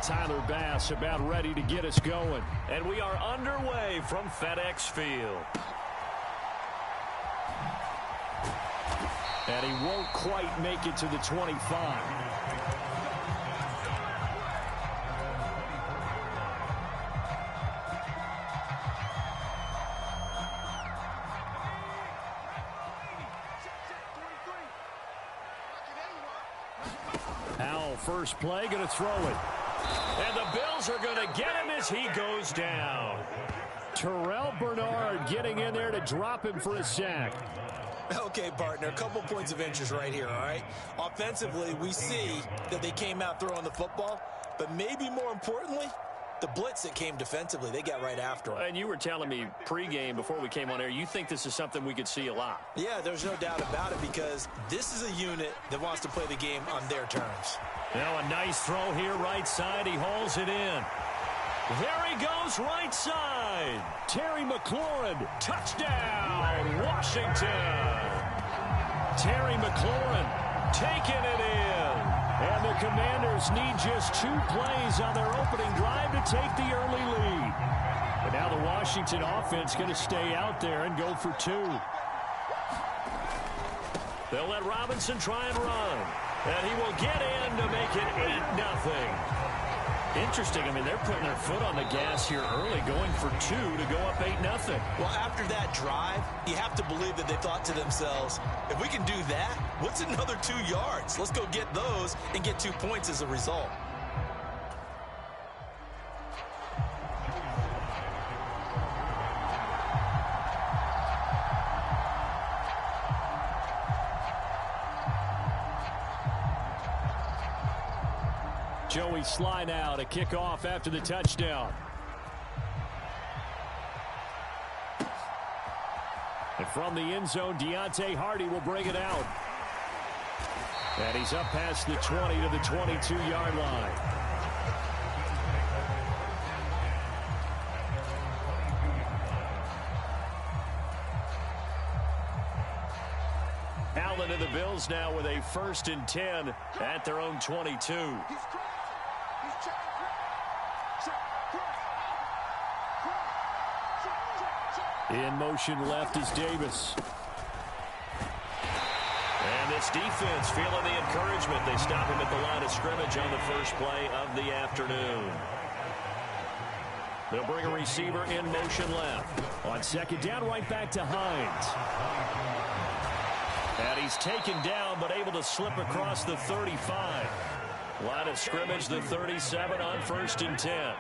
Tyler Bass about ready to get us going. And we are underway from FedEx Field. And he won't quite make it to the 25. First play, going to throw it. And the Bills are going to get him as he goes down. Terrell Bernard getting in there to drop him for a sack. Okay, partner, a couple points of interest right here, all right? Offensively, we see that they came out throwing the football, but maybe more importantly, the blitz that came defensively, they got right after him. And you were telling me pregame before we came on air, you think this is something we could see a lot. Yeah, there's no doubt about it because this is a unit that wants to play the game on their terms. Now a nice throw here right side. He hauls it in. There he goes right side. Terry McLaurin, touchdown, Washington. Terry McLaurin taking it in. And the Commanders need just 2 plays on their opening drive to take the early lead. But now the Washington offense going to stay out there and go for 2. They'll let Robinson try and run. And he will get in to make it 8-0. Interesting. I mean, they're putting their foot on the gas here early, going for 2 to go up 8-0. Well, after that drive, you have to believe that they thought to themselves, if we can do that, what's another 2 yards? Let's go get those and get 2 points as a result. Joey Sly now to kick off after the touchdown. And from the end zone, Deontay Hardy will bring it out. And he's up past the 20 to the 22-yard line. Allen and the Bills now with a 1st and 10 at their own 22. In motion left is Davis. And this defense feeling the encouragement. They stop him at the line of scrimmage on the first play of the afternoon. They'll bring a receiver in motion left. On 2nd down, right back to Hines. And he's taken down, but able to slip across the 35. Line of scrimmage, the 37 on 1st and 10.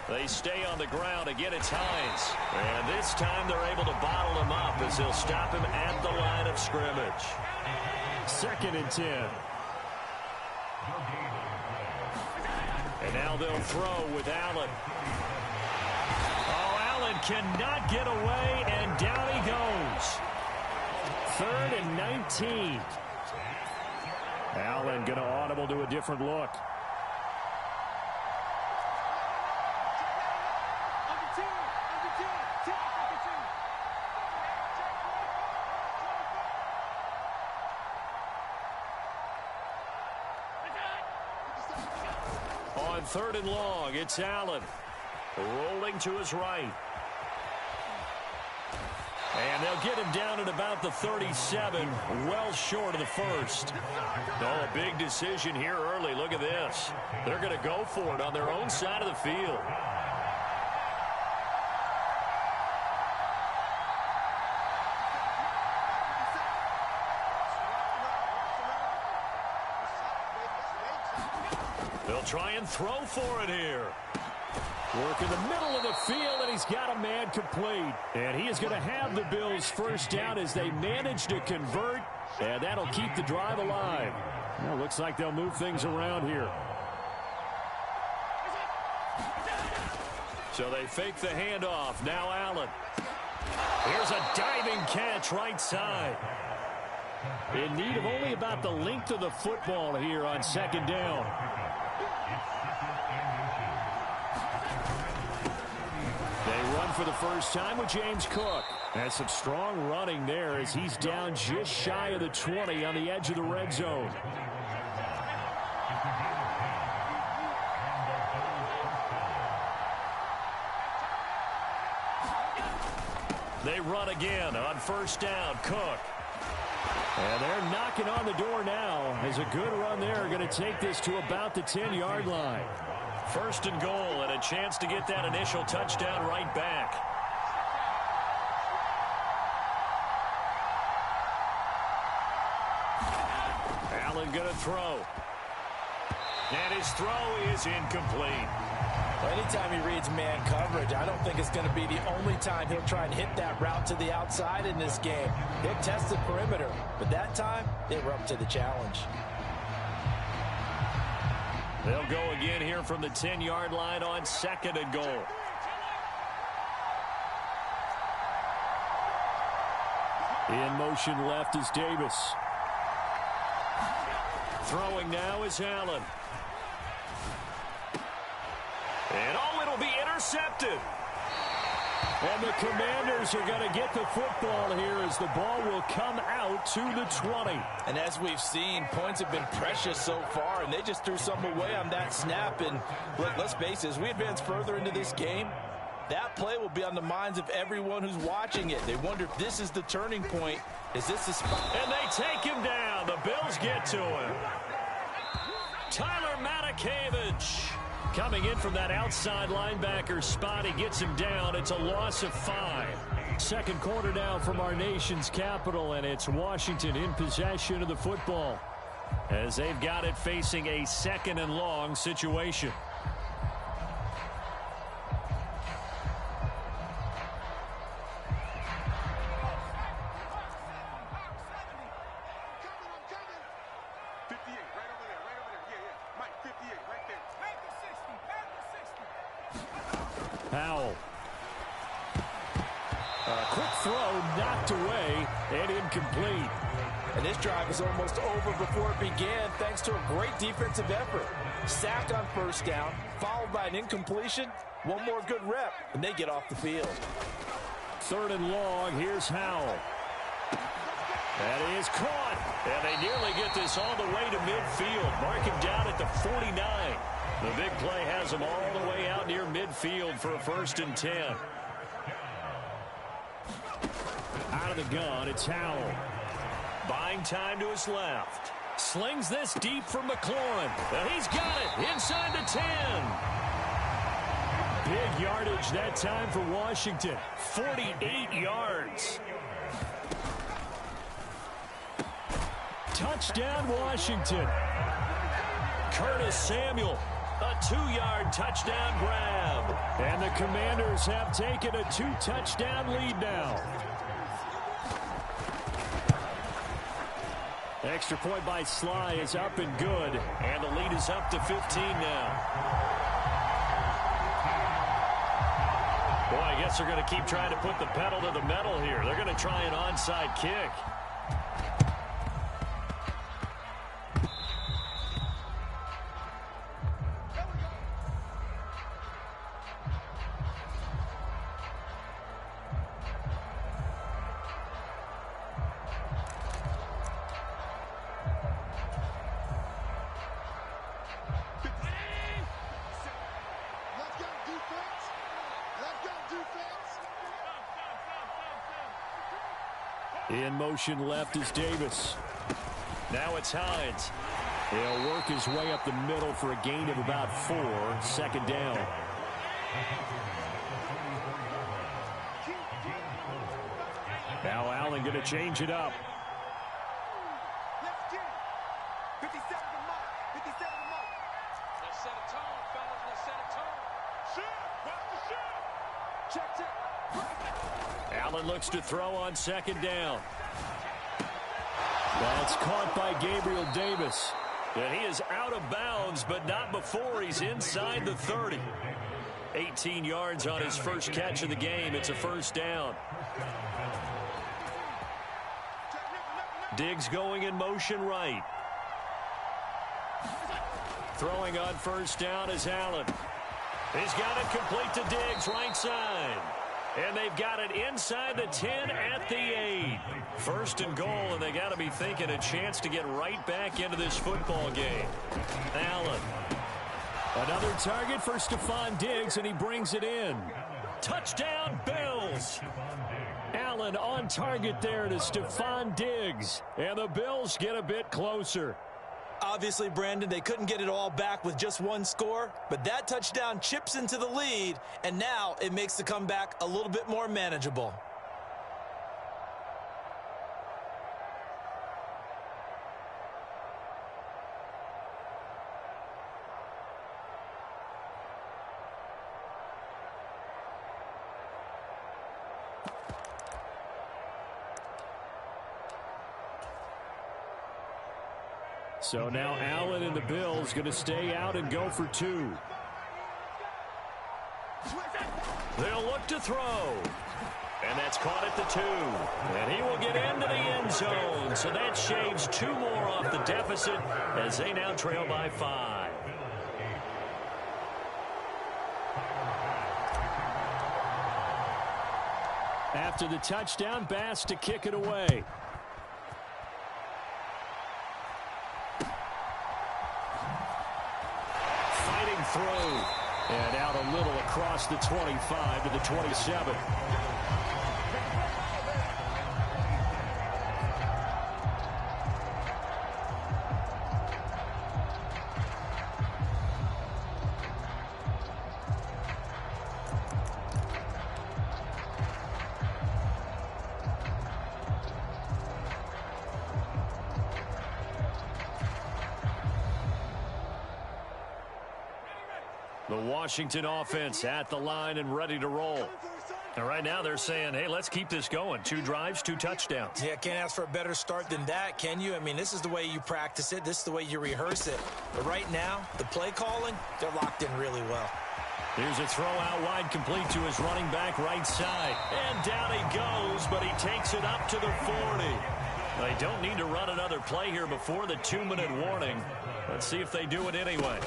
They stay on the ground. Again, it's Hines. And this time they're able to bottle him up as they'll stop him at the line of scrimmage. 2nd and 10. And now they'll throw with Allen. Oh, Allen cannot get away, and down he goes. 3rd and 19. Allen going to audible to a different look. On 3rd and long, it's Allen. Rolling to his right. And they'll get him down at about the 37, well short of the 1st. Oh, a big decision here early. Look at this. They're going to go for it on their own side of the field. They'll try and throw for it here. Work in the middle of the field, and he's got a man complete. And he is going to have the Bills' 1st down as they manage to convert, and that'll keep the drive alive. Well, looks like they'll move things around here. So they fake the handoff. Now Allen. Here's a diving catch right side. In need of only about the length of the football here on 2nd down. They run for the first time with James Cook. That's some strong running there as he's down just shy of the 20 on the edge of the red zone. They run again on first down. Cook. And they're knocking on the door now as a good run there. Going to take this to about the 10-yard line. First and goal and a chance to get that initial touchdown right back. Allen going to throw. And his throw is incomplete. Anytime he reads man coverage, I don't think it's going to be the only time he'll try and hit that route to the outside in this game. He'll test the perimeter, but that time, they were up to the challenge. They'll go again here from the 10-yard line on second and goal. In motion left is Davis. Throwing now is Allen. And it'll be intercepted. And the Commanders are going to get the football here as the ball will come out to the 20. And as we've seen, points have been precious so far, and they just threw some away on that snap. And let's face it, as we advance further into this game, that play will be on the minds of everyone who's watching it. They wonder if this is the turning point. Is this the spot? And they take him down. The Bills get to him. Tyler Matakevich coming in from that outside linebacker spot. He gets him down. It's a loss of 5. Second quarter now from our nation's capital, and it's Washington in possession of the football as they've got it facing a second and long situation. Powell. A quick throw knocked away and incomplete. And this drive is almost over before it began thanks to a great defensive effort. Sack on first down, followed by an incompletion. One more good rep, and they get off the field. Third and long, here's Howell. That is caught, and they nearly get this all the way to midfield. Mark him down at the 49. The big play has him all the way out near midfield for a first and 10. Out of the gun, it's Howell. Buying time to his left. Slings this deep for McLaurin. He's got it inside the 10. Big yardage that time for Washington. 48 yards. Touchdown, Washington. Curtis Samuel. A 2-yard touchdown grab. And the Commanders have taken a 2-touchdown lead now. Extra point by Sly is up and good. And the lead is up to 15 now. Boy, I guess they're going to keep trying to put the pedal to the metal here. They're going to try an onside kick. In motion left is Davis. Now it's Hines. He'll work his way up the middle for a gain of about 4. Second down. Now Allen going to change it up. Let's get it. 57 to mark. 57 to mark. Let's set a tone, fellas. Let's set a tone. Shoot. Watch the shoot. Check, check. Allen looks to throw on second down. That's caught by Gabriel Davis. And he is out of bounds, but not before he's inside the 30. 18 yards on his first catch of the game. It's a first down. Diggs going in motion right. Throwing on first down is Allen. He's got it complete to Diggs, right side. And they've got it inside the 10 at the 8. First and goal, and they got to be thinking a chance to get right back into this football game. Allen. Another target for Stephon Diggs, and he brings it in. Touchdown, Bills. Allen on target there to Stephon Diggs. And the Bills get a bit closer. Obviously, Brandon, they couldn't get it all back with just one score, but that touchdown chips into the lead, and now it makes the comeback a little bit more manageable. So now Allen and the Bills going to stay out and go for 2. They'll look to throw. And that's caught at the 2. And he will get into the end zone. So that shaves 2 more off the deficit as they now trail by 5. After the touchdown, Bass to kick it away. Throw. And out a little across the 25 to the 27. The Washington offense at the line and ready to roll. And right now they're saying, hey, let's keep this going. 2 drives, 2 touchdowns. Yeah, can't ask for a better start than that, can you? I mean, this is the way you practice it. This is the way you rehearse it. But right now, the play calling, they're locked in really well. Here's a throw out wide, complete to his running back right side. And down he goes, but he takes it up to the 40. They don't need to run another play here before the 2-minute warning. Let's see if they do it anyway.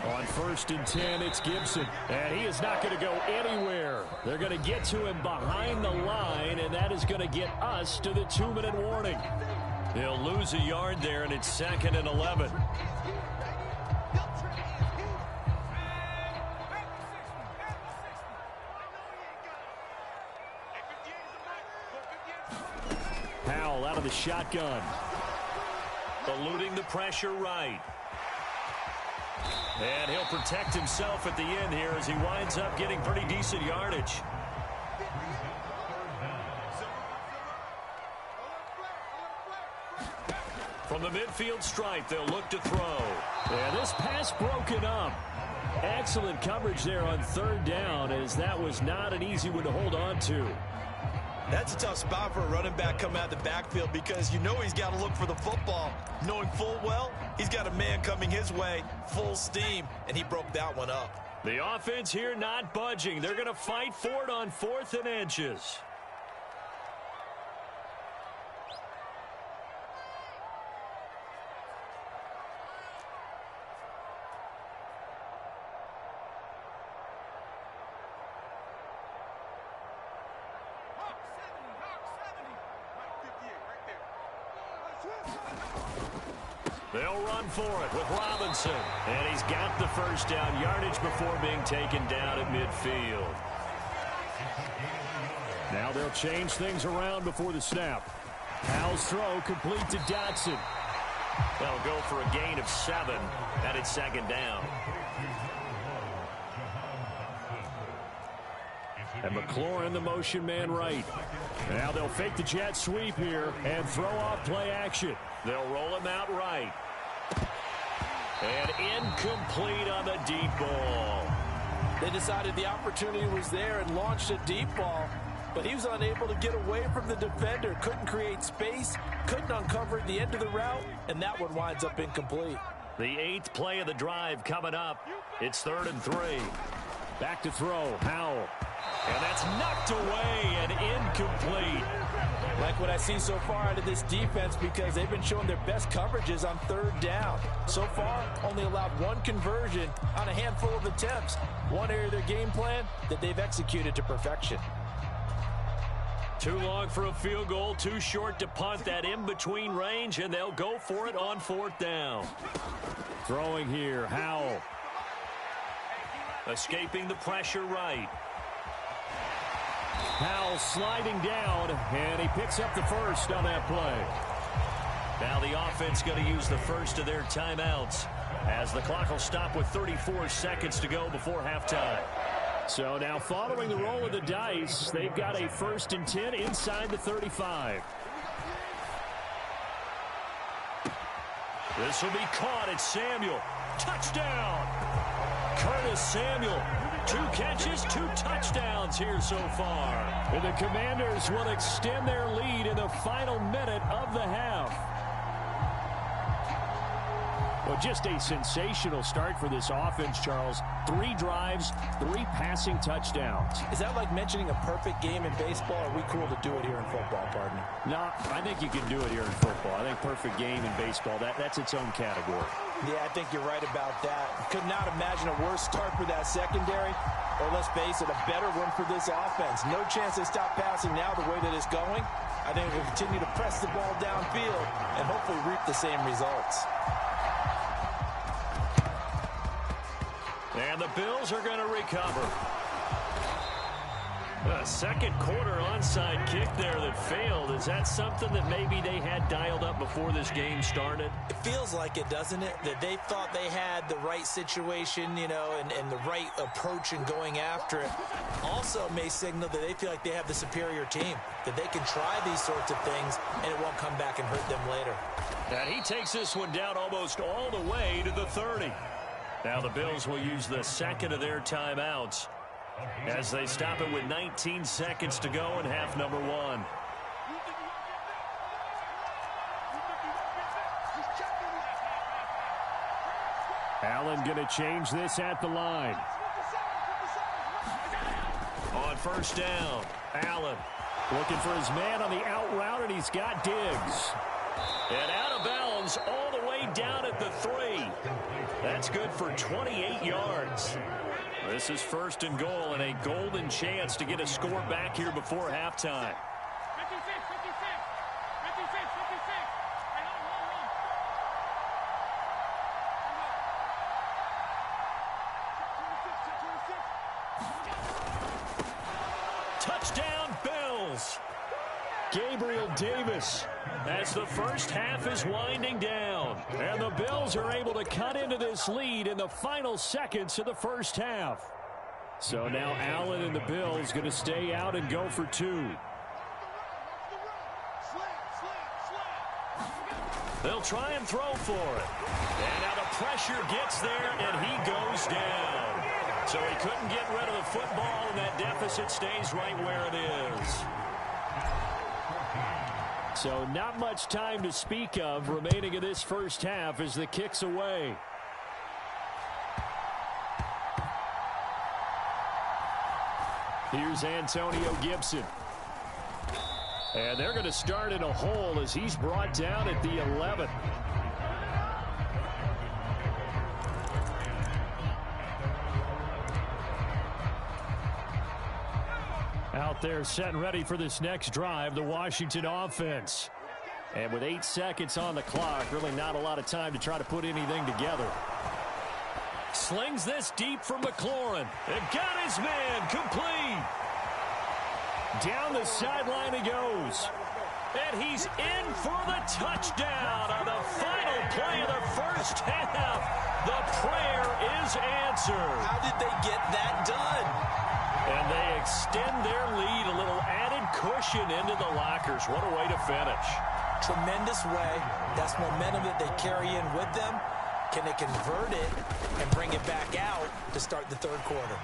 On 1st and 10, it's Gibson. And he is not going to go anywhere. They're going to get to him behind the line, and that is going to get us to the 2-minute warning. They'll lose a yard there, and it's 2nd and 11. Powell out of the shotgun. Eluding the pressure right. And he'll protect himself at the end here as he winds up getting pretty decent yardage. From the midfield stripe, they'll look to throw. And this pass broken up. Excellent coverage there on 3rd down, as that was not an easy one to hold on to. That's a tough spot for a running back coming out of the backfield because you know he's got to look for the football, knowing full well he's got a man coming his way, full steam, and he broke that one up. The offense here not budging. They're going to fight for it on 4th and inches. They'll run for it with Robinson. And he's got the first down yardage before being taken down at midfield. Now they'll change things around before the snap. Powell's throw complete to Dotson. They'll go for a gain of 7. And it's 2nd down. And McLaurin, the motion man right. Now they'll fake the jet sweep here and throw off play action. They'll roll him out right. And incomplete on the deep ball. They decided the opportunity was there and launched a deep ball, but he was unable to get away from the defender. Couldn't create space, couldn't uncover the end of the route, and that one winds up incomplete. The 8th play of the drive coming up. It's 3rd and 3. Back to throw, Powell. And that's knocked away and incomplete. Like what I see so far out of this defense because they've been showing their best coverages on 3rd down. So far, only allowed 1 conversion on a handful of attempts. One area of their game plan that they've executed to perfection. Too long for a field goal, too short to punt. That in-between range, and they'll go for it on 4th down. Throwing here, Howell. Escaping the pressure right. Howell sliding down, and he picks up the first on that play. Now the offense going to use the first of their timeouts as the clock will stop with 34 seconds to go before halftime. So now following the roll of the dice, they've got a 1st and 10 inside the 35. This will be caught. It's Samuel. Touchdown! Curtis Samuel. 2 catches, 2 touchdowns here so far. And the Commanders will extend their lead in the final minute of the half. Well, just a sensational start for this offense, Charles. 3 drives, 3 passing touchdowns. Is that like mentioning a perfect game in baseball? Or are we cool to do it here in football, partner? No, I think you can do it here in football. I think perfect game in baseball, that's its own category. Yeah, I think you're right about that. Could not imagine a worse start for that secondary, or let's face it, a better one for this offense. No chance they stop passing now the way that it's going. I think we'll continue to press the ball downfield and hopefully reap the same results. And the Bills are going to recover. A second quarter onside kick there that failed. Is that something that maybe they had dialed up before this game started? It feels like it, doesn't it? That they thought they had the right situation, you know, and the right approach in going after it. Also may signal that they feel like they have the superior team, that they can try these sorts of things and it won't come back and hurt them later. And he takes this one down almost all the way to the 30. Now the Bills will use the second of their timeouts as they stop it with 19 seconds to go in half number 1. Allen going to change this at the line. On 1st down, Allen looking for his man on the out route, and he's got Diggs. And out of bounds all the way down at the 3. That's good for 28 yards. This is 1st and goal and a golden chance to get a score back here before halftime. 56. Touchdown, Bills. Gabriel Davis as the first half is winding down. And the Bills are able to cut into this lead in the final seconds of the first half. So now Allen and the Bills going to stay out and go for 2. They'll try and throw for it. And now the pressure gets there, and he goes down. So he couldn't get rid of the football, and that deficit stays right where it is. So not much time to speak of remaining in this first half as the kick's away. Here's Antonio Gibson. And they're going to start in a hole as he's brought down at the 11. Out there set and ready for this next drive, the Washington offense. And with 8 seconds on the clock, really not a lot of time to try to put anything together. Slings this deep for McLaurin. They've got his man complete. Down the sideline he goes. And he's in for the touchdown on the final play of the first half. The prayer is answered. How did they get that done? And they extend their lead, a little added cushion into the lockers. What a way to finish. Tremendous way. That's momentum that they carry in with them. Can they convert it and bring it back out to start the 3rd quarter?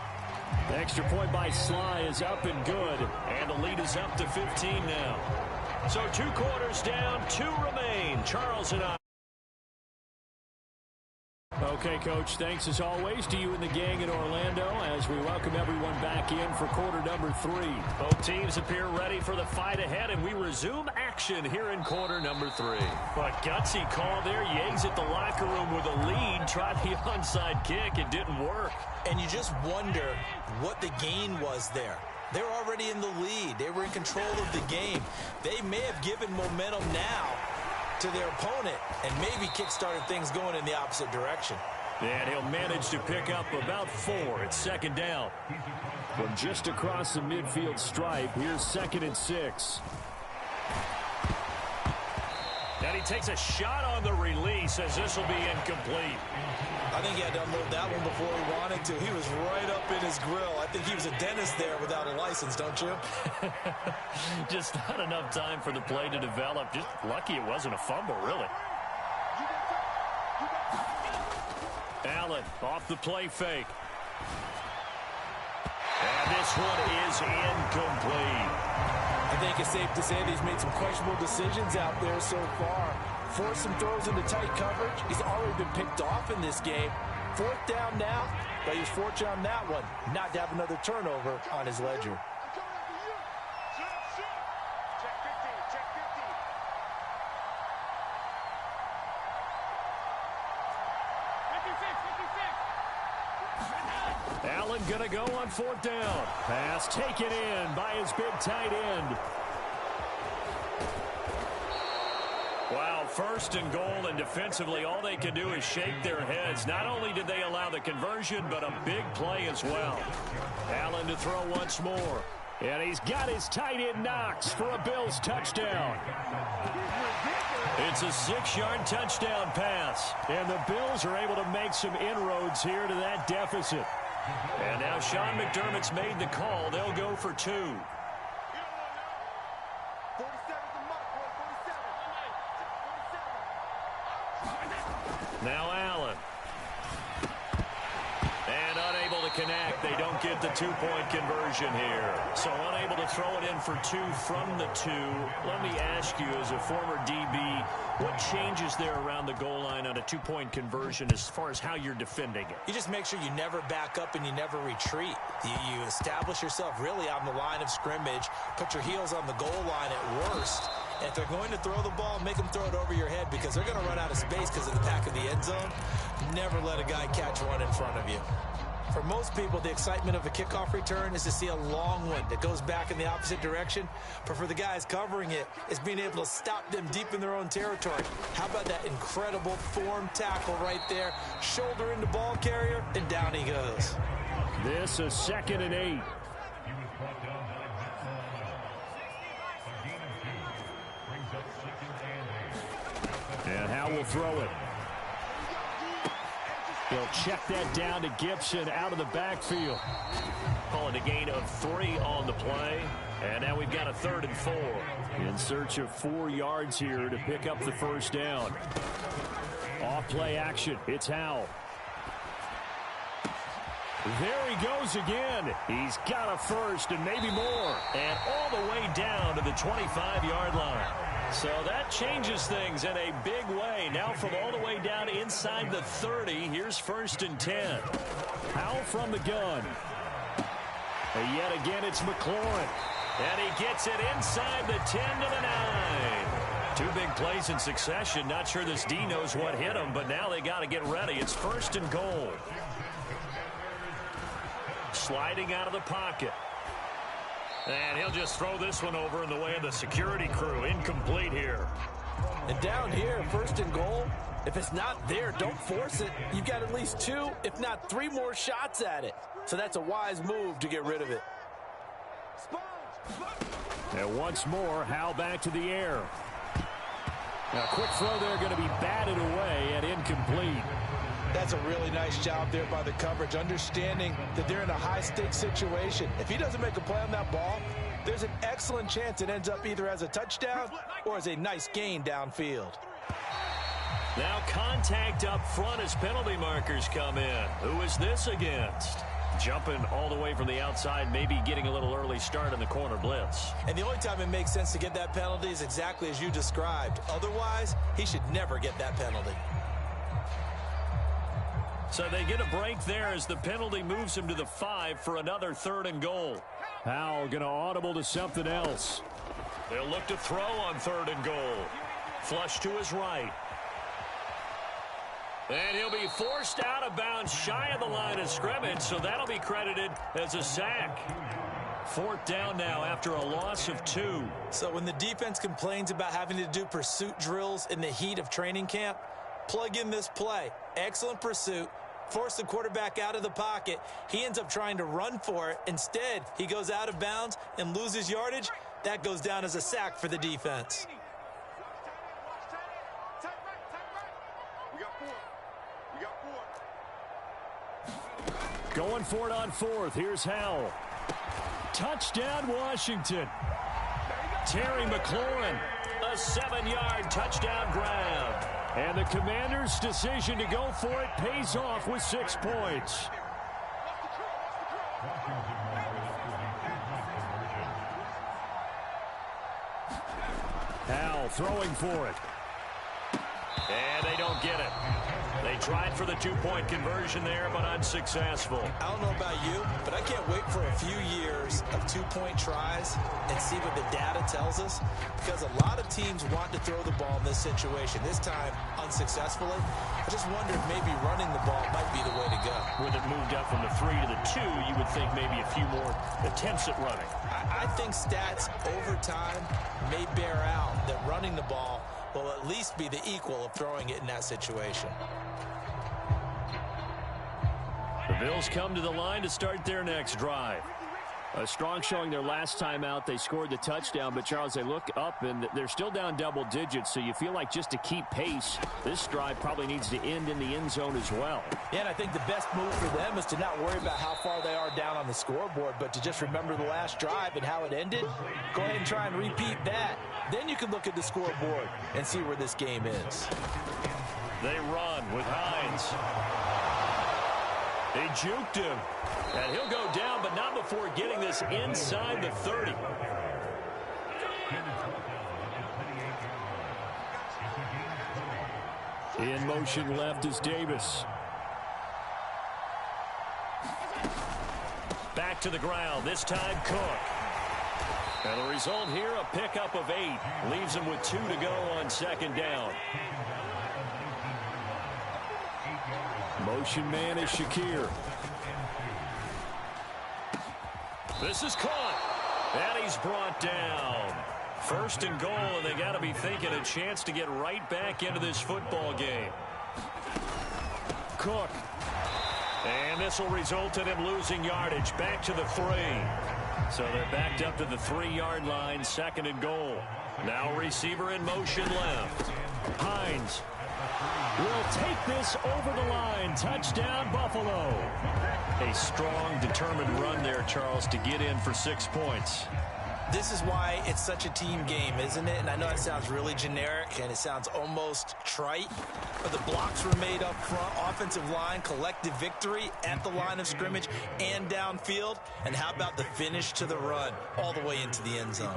The extra point by Sly is up and good. And the lead is up to 15 now. So 2 quarters down, 2 remain. Charles and I. Okay, Coach, thanks as always to you and the gang in Orlando as we welcome everyone back in for quarter number 3. Both teams appear ready for the fight ahead, and we resume action here in quarter number 3. But gutsy call there. You exit the locker room with a lead. Try the onside kick. It didn't work. And you just wonder what the gain was there. They're already in the lead. They were in control of the game. They may have given momentum now to their opponent and maybe kick-started things going in the opposite direction. And he'll manage to pick up about 4. It's second down. From just across the midfield stripe, here's 2nd and 6. And he takes a shot on the release as this will be incomplete. I think he had to unload that one before he wanted to. He was right up in his grill. I think he was a dentist there without a license, don't you? Just not enough time for the play to develop. Just lucky it wasn't a fumble, really. Allen off the play fake. And this one is incomplete. I think it's safe to say that he's made some questionable decisions out there so far. Forced some throws into tight coverage. He's already been picked off in this game. 4th down now, but he was fortunate on that one not to have another turnover on his ledger. Allen gonna go on 4th down. Pass taken in by his big tight end. Wow, 1st and goal, and defensively all they can do is shake their heads. Not only did they allow the conversion, but a big play as well. Allen to throw once more. And he's got his tight end Knox for a Bills touchdown. It's a 6-yard touchdown pass. And the Bills are able to make some inroads here to that deficit. And now Sean McDermott's made the call. They'll go for 2. Now Allen. And unable to connect. They don't get the 2-point conversion here. So unable to throw it in for 2 from the 2. Let me ask you, as a former DB, what changes there around the goal line on a 2-point conversion as far as how you're defending it? You just make sure you never back up and you never retreat. You establish yourself really on the line of scrimmage. Put your heels on the goal line at worst. And if they're going to throw the ball, make them throw it over your head because they're going to run out of space because of the back of the end zone. Never let a guy catch one in front of you. For most people, the excitement of a kickoff return is to see a long one that goes back in the opposite direction. But for the guys covering it, it's being able to stop them deep in their own territory. How about that incredible form tackle right there? Shoulder into ball carrier, and down he goes. This is 2nd and 8. And Howe will throw it. He'll check that down to Gibson out of the backfield. Calling a gain of 3 on the play. And now we've got a 3rd and 4. In search of 4 yards here to pick up the 1st down. Off play action. It's Howe. There he goes again. He's got a 1st and maybe more. And all the way down to the 25-yard line. So that changes things in a big way. Now from all the way down inside the 30, here's 1st and 10. Howe from the gun. And yet again, it's McLaurin. And he gets it inside the 10 to the 9. 2 big plays in succession. Not sure this D knows what hit him, but now they got to get ready. It's 1st and goal. Sliding out of the pocket. And he'll just throw this one over in the way of the security crew. Incomplete here. And down here, 1st and goal, if it's not there, don't force it. You've got at least 2, if not 3 more shots at it. So that's a wise move to get rid of it. And once more, Howe back to the air. Now, quick throw there, going to be batted away and incomplete. That's a really nice job there by the coverage, understanding that they're in a high-stakes situation. If he doesn't make a play on that ball, there's an excellent chance it ends up either as a touchdown or as a nice gain downfield. Now contact up front as penalty markers come in. Who is this against? Jumping all the way from the outside, maybe getting a little early start in the corner blitz. And the only time it makes sense to get that penalty is exactly as you described. Otherwise, he should never get that penalty. So they get a break there as the penalty moves him to the 5 for another 3rd and goal. Howell going to audible to something else. They'll look to throw on 3rd and goal. Flush to his right. And he'll be forced out of bounds shy of the line of scrimmage, so that'll be credited as a sack. 4th down now after a loss of 2. So when the defense complains about having to do pursuit drills in the heat of training camp, plug in this play. Excellent pursuit. Force the quarterback out of the pocket. He ends up trying to run for it. Instead, he goes out of bounds and loses yardage. That goes down as a sack for the defense. Going for it on 4th. Here's Howell. Touchdown, Washington. Terry McLaurin, a 7-yard touchdown grab. And the Commanders' decision to go for it pays off with 6 points. Howell throwing for it. And they don't get it. They tried for the 2-point conversion there, but unsuccessful. I don't know about you, but I can't wait for a few years of 2-point tries and see what the data tells us, because a lot of teams want to throw the ball in this situation. This time, unsuccessfully. I just wonder if maybe running the ball might be the way to go. With it moved up from the 3 to the 2, you would think maybe a few more attempts at running. I think stats over time may bear out that running the ball will at least be the equal of throwing it in that situation. The Bills come to the line to start their next drive. A strong showing their last time out. They scored the touchdown, but, Charles, they look up, and they're still down double digits, so you feel like just to keep pace, this drive probably needs to end in the end zone as well. Yeah, and I think the best move for them is to not worry about how far they are down on the scoreboard, but to just remember the last drive and how it ended. Go ahead and try and repeat that. Then you can look at the scoreboard and see where this game is. They run with Hines. They juked him. And he'll go down, but not before getting this inside the 30. In motion left is Davis. Back to the ground, this time Cook. And the result here, a pickup of 8. Leaves him with 2 to go on 2nd down. Motion man is Shakir. This is caught. And he's brought down. 1st and goal, and they got to be thinking a chance to get right back into this football game. Cook. And this will result in him losing yardage. Back to the 3. So they're backed up to the 3-yard line, 2nd and goal. Now receiver in motion left. Hines will take this over the line. Touchdown, Buffalo. A strong, determined run there, Charles, to get in for 6 points. This is why it's such a team game, isn't it? And I know it sounds really generic and it sounds almost trite, but the blocks were made up front. Offensive line, collective victory at the line of scrimmage and downfield. And how about the finish to the run all the way into the end zone?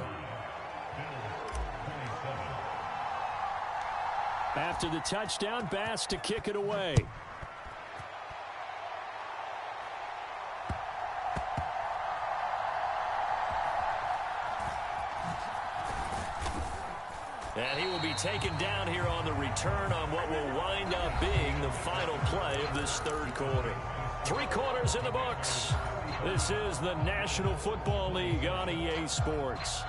After the touchdown, Bass to kick it away. And he will be taken down here on the return on what will wind up being the final play of this 3rd quarter. 3 quarters in the books. This is the National Football League on EA Sports.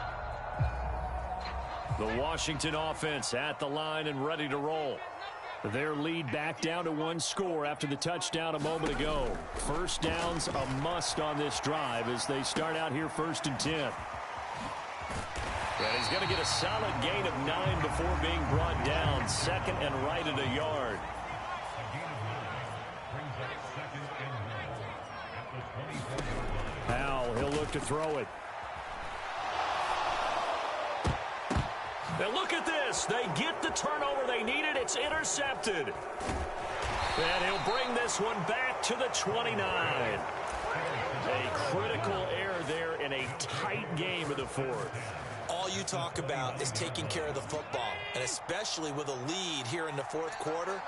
The Washington offense at the line and ready to roll. Their lead back down to 1 score after the touchdown a moment ago. 1st down's a must on this drive as they start out here 1st and 10. And he's going to get a solid gain of 9 before being brought down. 2nd and right at a yard. Howell, he'll look to throw it. And look at this. They get the turnover they needed. It's intercepted. And he'll bring this one back to the 29. A critical error there in a tight game of the 4th. All you talk about is taking care of the football, and especially with a lead here in the 4th quarter,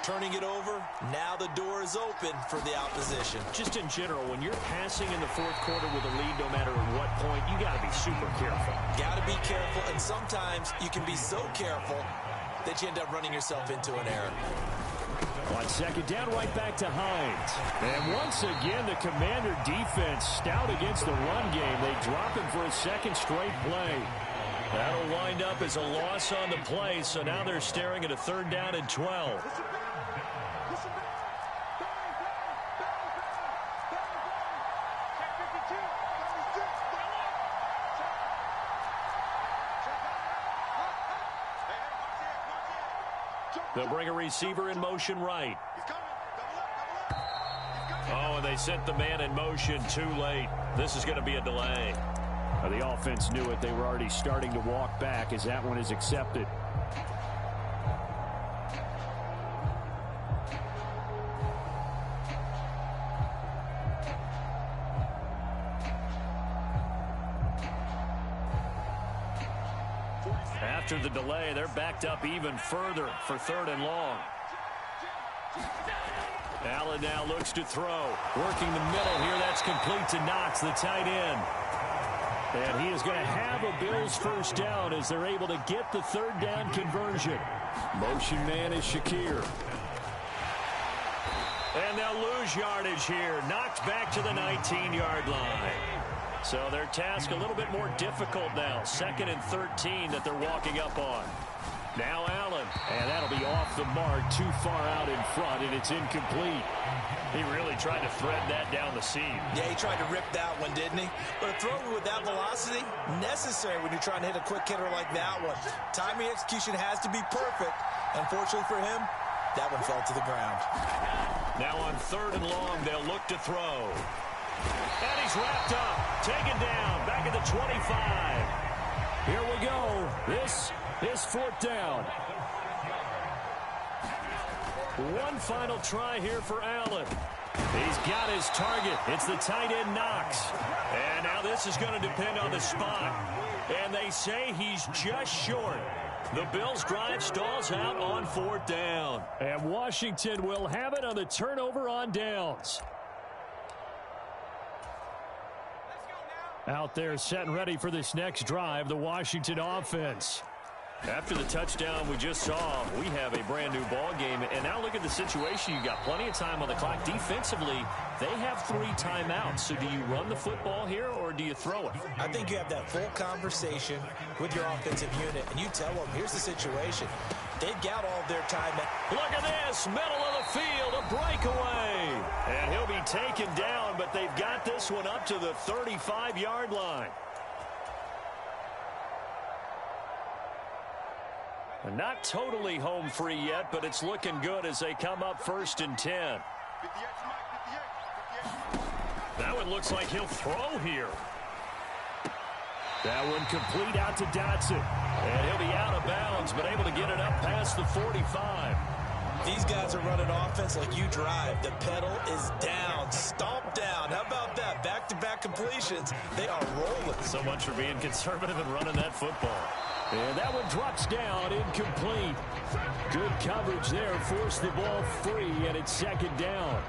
turning it over. Now the door is open for the opposition. Just in general, when you're passing in the fourth quarter with a lead, no matter at what point, you got to be super careful. Got to be careful, and sometimes you can be so careful that you end up running yourself into an error. On second down, right back to Hines. And once again, the Commander defense stout against the run game. They drop him for a second straight play. That'll wind up as a loss on the play, so now they're staring at a third down and 12. They'll bring a receiver in motion right. Oh, and they sent the man in motion too late. This is going to be a delay. The offense knew it. They were already starting to walk back as that one is accepted. After the delay, they're backed up even further for third and long. Allen now looks to throw. Working the middle here. That's complete to Knox, the tight end. And he is going to have a Bills first down as they're able to get the third down conversion. Motion man is Shakir. And they'll lose yardage here. Knocked back to the 19-yard line. So their task a little bit more difficult now. 2nd and 13 that they're walking up on. Now Allen, and that'll be off the mark, too far out in front, and it's incomplete. He really tried to thread that down the seam. Yeah, he tried to rip that one, didn't he? But a throw with that velocity, necessary when you're trying to hit a quick hitter like that one. Timing execution has to be perfect. Unfortunately for him, that one fell to the ground. Now on third and long, they'll look to throw. And he's wrapped up, taken down, back at the 25. Here we go. This is fourth down. One final try here for Allen. He's got his target. It's the tight end Knox. And now this is going to depend on the spot. And they say he's just short. The Bills drive stalls out on fourth down. And Washington will have it on the turnover on downs. Out there set and ready for this next drive, the Washington offense. After the touchdown we just saw, we have a brand new ball game. And now look at the situation. You got plenty of time on the clock. Defensively, they have 3 timeouts. So do you run the football here or do you throw it? I think you have that full conversation with your offensive unit, and you tell them, here's the situation. They've got all of their time. Look at this, middle of the field, a breakaway. And he'll be taken down, but they've got this one up to the 35-yard line. Not totally home free yet, but it's looking good as they come up 1st and 10. That one looks like he'll throw here. That one complete out to Dotson. And he'll be out of bounds, but able to get it up past the 45. These guys are running offense like you drive. The pedal is down, stomp down. How about that? Back-to-back completions. They are rolling. So much for being conservative and running that football. And that one drops down, incomplete. Good coverage there, forced the ball free, and it's 2nd down.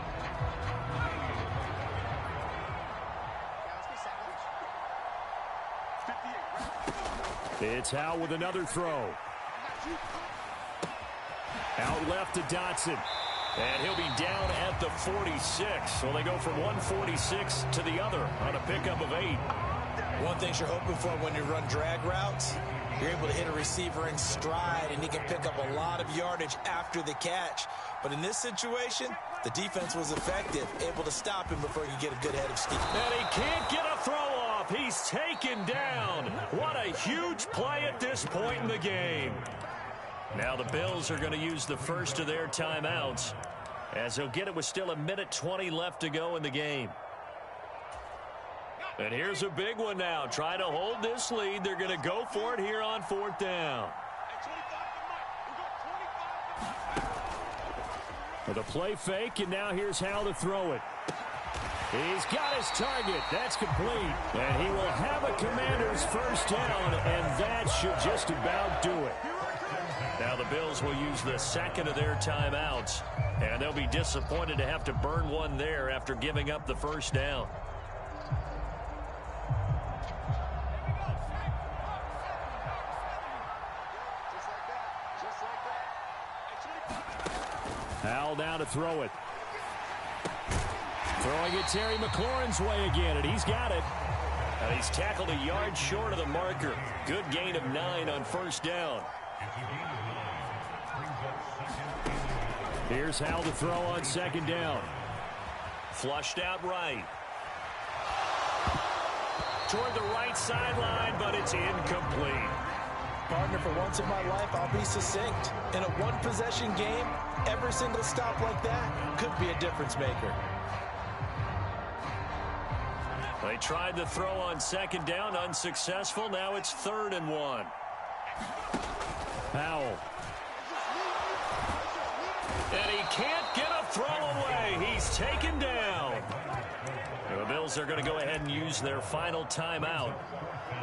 It's Howe with another throw. Out left to Dotson. And he'll be down at the 46. So they go from 146 to the other on a pickup of 8. One thing you're hoping for when you run drag routes, you're able to hit a receiver in stride, and he can pick up a lot of yardage after the catch. But in this situation, the defense was effective, able to stop him before he could get a good head of steam. And he can't get a throw off. He's taken down. What a huge play at this point in the game. Now the Bills are going to use the first of their timeouts, as they'll get it with still 1:20 left to go in the game. And here's a big one now. Trying to hold this lead. They're going to go for it here on 4th down. With a play fake, and now here's how to throw it. He's got his target. That's complete. And he will have a Commander's first down, and that should just about do it. Now the Bills will use the second of their timeouts, and they'll be disappointed to have to burn one there after giving up the first down. Howell now to throw it. Throwing it Terry McLaurin's way again, and he's got it. And he's tackled a yard short of the marker. Good gain of 9 on first down. Here's Howell to throw on second down. Flushed out right. Toward the right sideline, but it's incomplete. Partner, for once in my life, I'll be succinct. In a one-possession game, every single stop like that could be a difference maker. They tried to throw on second down, unsuccessful. Now it's 3rd and 1. Howell. And he can't get a throw away. He's taken down. The Bills are going to go ahead and use their final timeout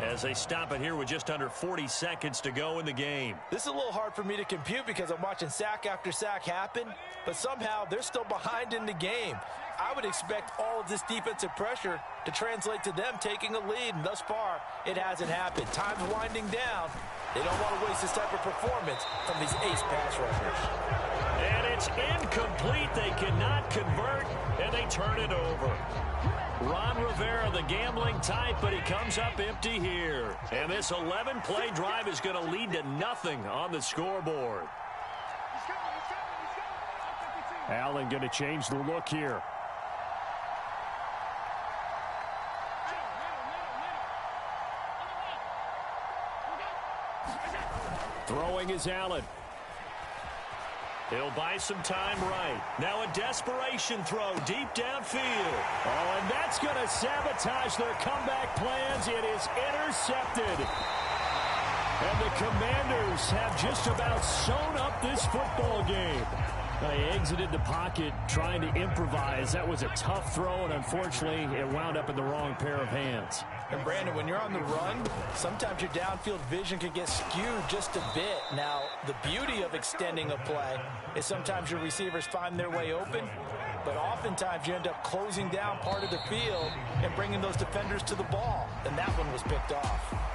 as they stop it here with just under 40 seconds to go in the game. This is a little hard for me to compute because I'm watching sack after sack happen, but somehow they're still behind in the game. I would expect all of this defensive pressure to translate to them taking a lead, and thus far, it hasn't happened. Time's winding down. They don't want to waste this type of performance from these ace pass rushers. And it's incomplete. They cannot convert, and they turn it over. Ron Rivera, the gambling type, but he comes up empty here. And this 11-play drive is going to lead to nothing on the scoreboard. Allen going to change the look here. Throwing is Allen. He'll buy some time right. Now a desperation throw deep downfield. Oh, and that's going to sabotage their comeback plans. It is intercepted. And the Commanders have just about sewn up this football game. They exited the pocket trying to improvise. That was a tough throw, and unfortunately, it wound up in the wrong pair of hands. And Brandon, when you're on the run, sometimes your downfield vision can get skewed just a bit. Now, the beauty of extending a play is sometimes your receivers find their way open, but oftentimes you end up closing down part of the field and bringing those defenders to the ball, and that one was picked off.